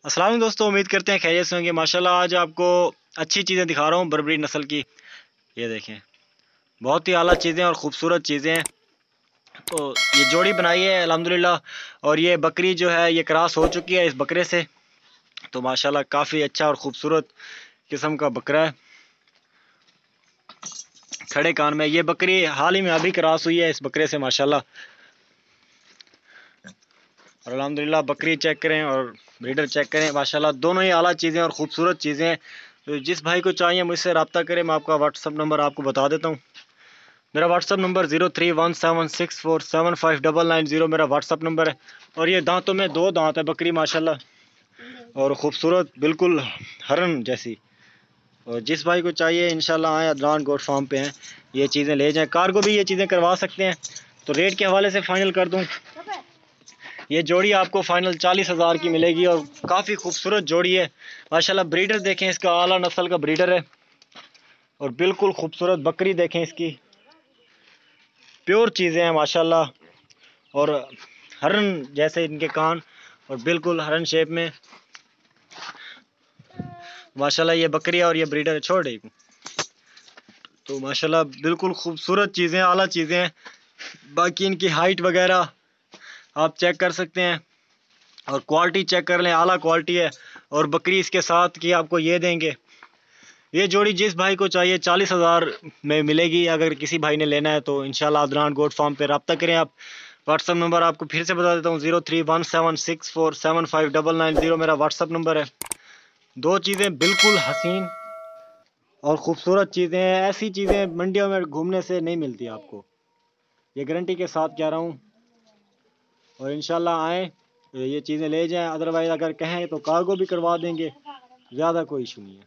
अस्सलाम वालेकुम दोस्तों, उम्मीद करते हैं खैरियत से होंगे। माशाल्लाह आज आपको अच्छी चीज़ें दिखा रहा हूँ बर्बरी नस्ल की। ये देखें, बहुत ही आला चीज़ें और ख़ूबसूरत चीज़ें हैं। तो ये जोड़ी बनाई है अल्हम्दुलिल्लाह। और ये बकरी जो है ये क्रॉस हो चुकी है इस बकरे से। तो माशाल्लाह काफ़ी अच्छा और ख़ूबसूरत किस्म का बकरा है। खड़े कान में ये बकरी हाल ही में अभी क्रॉस हुई है इस बकरे से माशाल्लाह। और अल्हम्दुलिल्लाह बकरी चेक करें और ब्रीडर चेक करें, माशाल्लाह दोनों ही आला चीज़ें और ख़ूबसूरत चीज़ें हैं। तो जिस भाई को चाहिए मुझसे रब्ता करें। मैं आपका व्हाट्सअप नंबर आपको बता देता हूँ। मेरा व्हाट्सअप नंबर 0317647599 मेरा व्हाट्सअप नंबर है। और ये दांतों में 2 दांत है बकरी माशाल्लाह और ख़ूबसूरत बिल्कुल हरन जैसी। और जिस भाई को चाहिए इंशाल्लाह आए, अदनान गोट फार्म पे हैं, ये चीज़ें ले जाएं। कार्गो भी ये चीज़ें करवा सकते हैं। तो रेट के हवाले से फ़ाइनल कर दूँ, ये जोड़ी आपको फाइनल 40,000 की मिलेगी और काफ़ी खूबसूरत जोड़ी है माशाल्लाह। ब्रीडर देखें, इसका आला नस्ल का ब्रीडर है और बिल्कुल खूबसूरत बकरी देखें, इसकी प्योर चीज़ें हैं माशाल्लाह। और हरन जैसे इनके कान और बिल्कुल हरन शेप में माशाल्लाह। ये बकरी और ये ब्रीडर छोड़ रही। तो माशाल्लाह बिल्कुल खूबसूरत चीज़ें, आला चीज़ें हैं। बाकी इनकी हाइट वगैरह आप चेक कर सकते हैं और क्वालिटी चेक कर लें, आला क्वालिटी है। और बकरी इसके साथ की आपको ये देंगे। ये जोड़ी जिस भाई को चाहिए 40,000 में मिलेगी। अगर किसी भाई ने लेना है तो इंशाल्लाह अदनान गोट फार्म पे रब्ता करें आप। व्हाट्सअप नंबर आपको फिर से बता देता हूँ, 0317647599 मेरा व्हाट्सअप नंबर है। दो चीज़ें बिल्कुल हसीन और ख़ूबसूरत चीज़ें हैं। ऐसी चीज़ें मंडियों में घूमने से नहीं मिलती आपको, ये गारंटी के साथ कह रहा हूँ। और इंशाल्लाह आएँ, ये चीज़ें ले जाएं। अदरवाइज़ अगर कहें तो कार्गो भी करवा देंगे, ज़्यादा कोई इशू नहीं है।